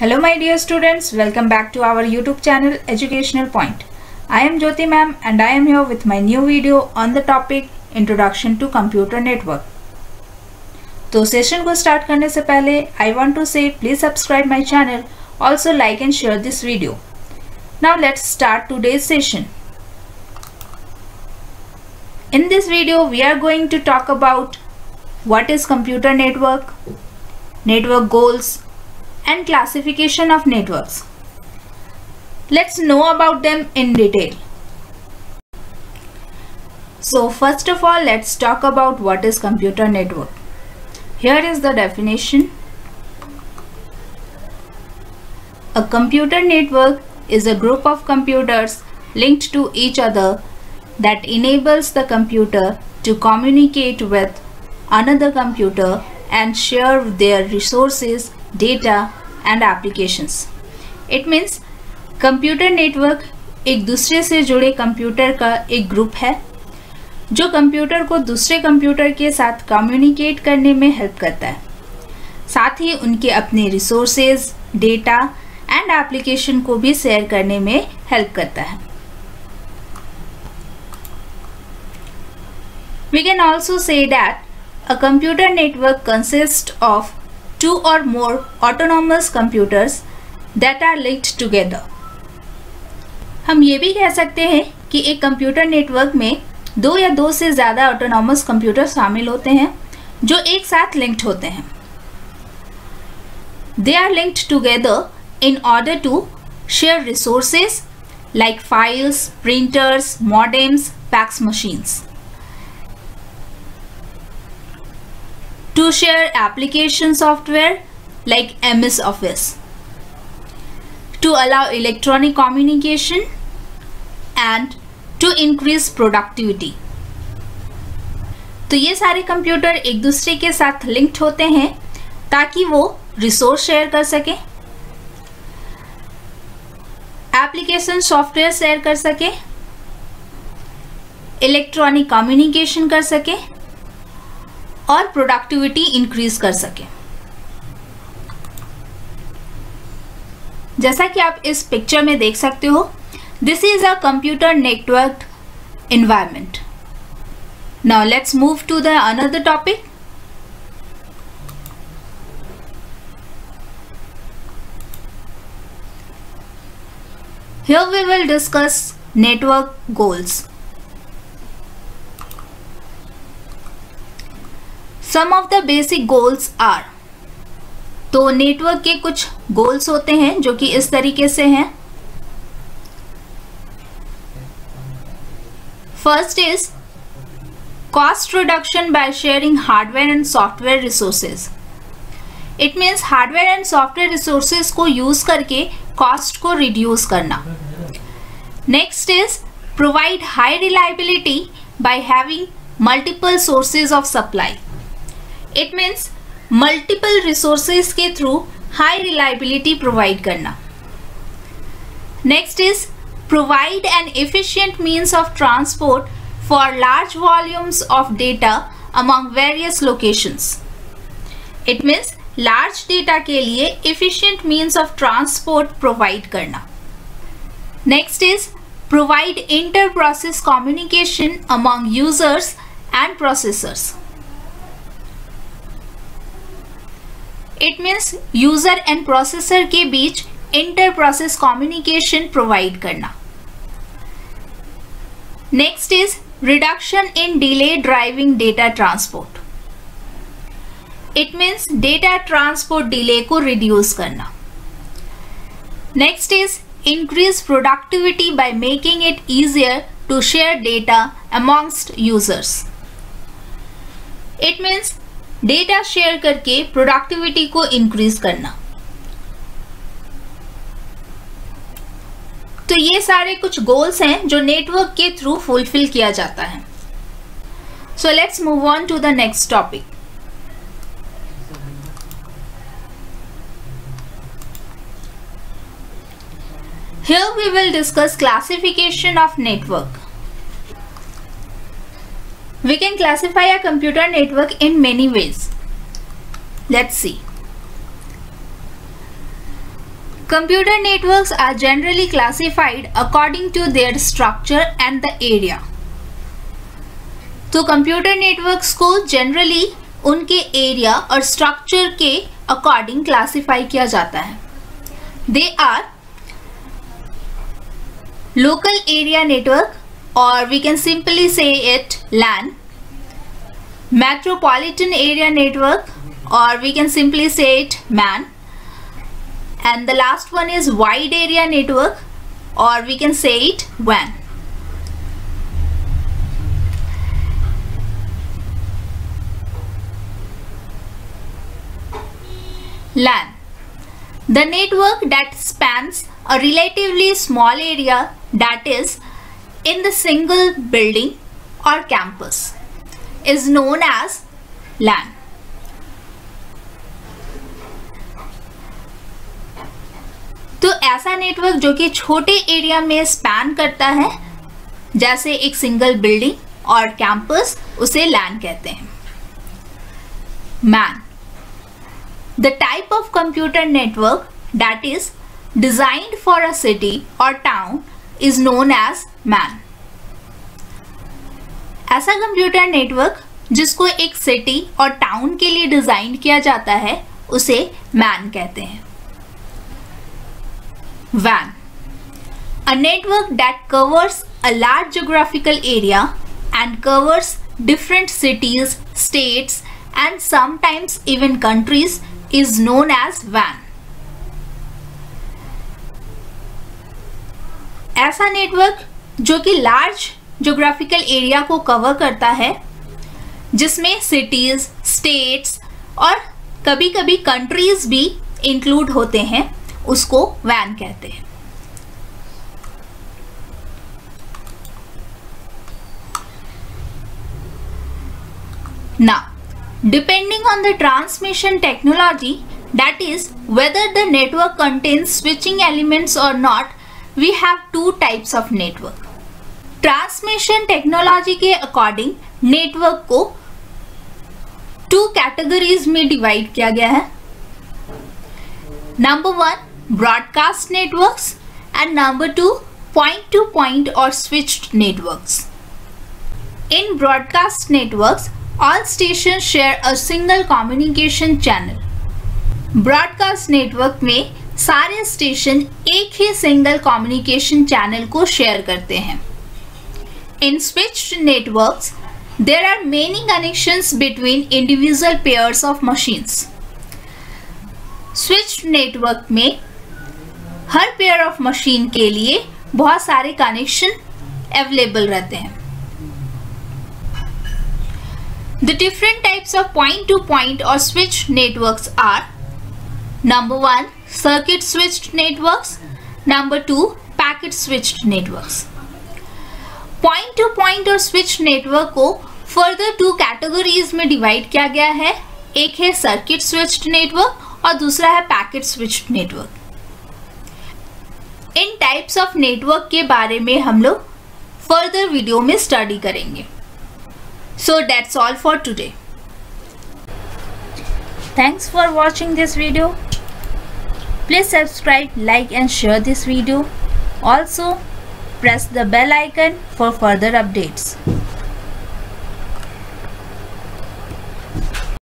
Hello my dear students, welcome back to our YouTube channel Educational Point. I am Jyoti ma'am and I am here with my new video on the topic Introduction to Computer Network. तो session को start करने से पहले I want to say please subscribe my channel, also like and share this video. Now let's start today's session. In this video we are going to talk about what is computer network, network goals and classification of networks. Let's know about them in detail. So first of all, let's talk about what is computer network. Here is the definition. A computer network is a group of computers linked to each other that enables the computer to communicate with another computer and share their resources, data and applications. It means computer network एक दूसरे से जुड़े computer का एक group है जो computer को दूसरे कंप्यूटर के साथ कम्युनिकेट करने में हेल्प करता है, साथ ही उनके अपने रिसोर्सेज, डेटा एंड एप्लीकेशन को भी शेयर करने में हेल्प करता है. We can also say that a computer network consists of two or more autonomous computers that are linked together. हम ये भी कह सकते हैं कि एक कंप्यूटर नेटवर्क में दो या दो से ज़्यादा ऑटोनॉमस कंप्यूटर शामिल होते हैं जो एक साथ लिंक्ड होते हैं. They are linked together in order to share resources like files, printers, modems, fax machines. To share application software like MS Office, to allow electronic communication and to increase productivity. तो ये सारे computer एक दूसरे के साथ linked होते हैं ताकि वो रिसोर्स शेयर कर सके, एप्लीकेशन सॉफ्टवेयर शेयर कर सके, इलेक्ट्रॉनिक कम्युनिकेशन कर सके और प्रोडक्टिविटी इंक्रीज कर सके. जैसा कि आप इस पिक्चर में देख सकते हो, this is a computer network environment. Now let's move to the another topic. Here we will discuss network goals. Some of the basic goals are, तो नेटवर्क के कुछ गोल्स होते हैं जो कि इस तरीके से हैं. First is cost reduction by sharing hardware and software resources. It means hardware and software resources को यूज करके कॉस्ट को रिड्यूस करना. Next is provide high reliability by having multiple sources of supply. It means multiple resources के through high reliability provide करना. Next is provide an efficient means of transport for large volumes of data among various locations. It means large data के लिए efficient means of transport provide करना. Next is provide inter process communication among users and processors. It means user and processor के बीच inter process communication provide करना. Next is reduction in delay driving data transport. It means data transport delay को reduce करना. Next is increase productivity by making it easier to share data amongst users. It means data share करके productivity को increase करना. तो ये सारे कुछ goals हैं जो नेटवर्क के थ्रू फुलफिल किया जाता है. So let's move on to the next topic. Here we will discuss classification of network. We can classify a computer network in many ways. Let's see. Computer networks are generally classified according to their structure and the area. तो computer networks को generally उनके area और structure के according classify किया जाता है. They are local area network और we can simply say it LAN, metropolitan area network or we can simply say it MAN, and the last one is wide area network or we can say it WAN. LAN, the network that spans a relatively small area that is in the single building or campus is known as LAN. तो ऐसा network जो कि छोटे area में span करता है, जैसे एक सिंगल बिल्डिंग और कैंपस, उसे LAN कहते हैं. MAN, the type of computer network that is designed for a city or town is known as MAN. ऐसा कंप्यूटर नेटवर्क जिसको एक सिटी और टाउन के लिए डिजाइन किया जाता है, उसे MAN कहते हैं. WAN, a network that covers a large geographical area and covers different cities, states and sometimes even countries is known as WAN. ऐसा नेटवर्क जो कि लार्ज ज्योग्राफिकल एरिया को कवर करता है, जिसमें सिटीज, स्टेट्स और कभी कभी कंट्रीज भी इंक्लूड होते हैं, उसको WAN कहते हैं. Now, depending on the transmission technology, that is whether the network contains switching elements or not, we have two types of network. Transmission technology के अकॉर्डिंग नेटवर्क को 2 कैटेगरीज में डिवाइड किया गया है. Number 1 broadcast networks and number 2 point to point और switched networks. In broadcast networks all station share a single communication channel. Broadcast network में सारे station एक ही सिंगल कम्युनिकेशन चैनल को शेयर करते हैं. In switched networks, there are many connections between individual pairs of machines. Switched network में हर pair of machine के लिए बहुत सारे connection available रहते हैं. The different types of point-to-point or switched networks are: number 1 circuit switched networks, number 2 packet switched networks. Point to point और switch network को further 2 categories में डिवाइड किया गया है. एक है सर्किट स्विच्ड नेटवर्क और दूसरा है packet switched network. In types of network के बारे में हम लोग फर्दर वीडियो में स्टडी करेंगे. So that's all for today. Thanks for watching this video. Please subscribe, like and share this video. Also press the bell icon for further updates.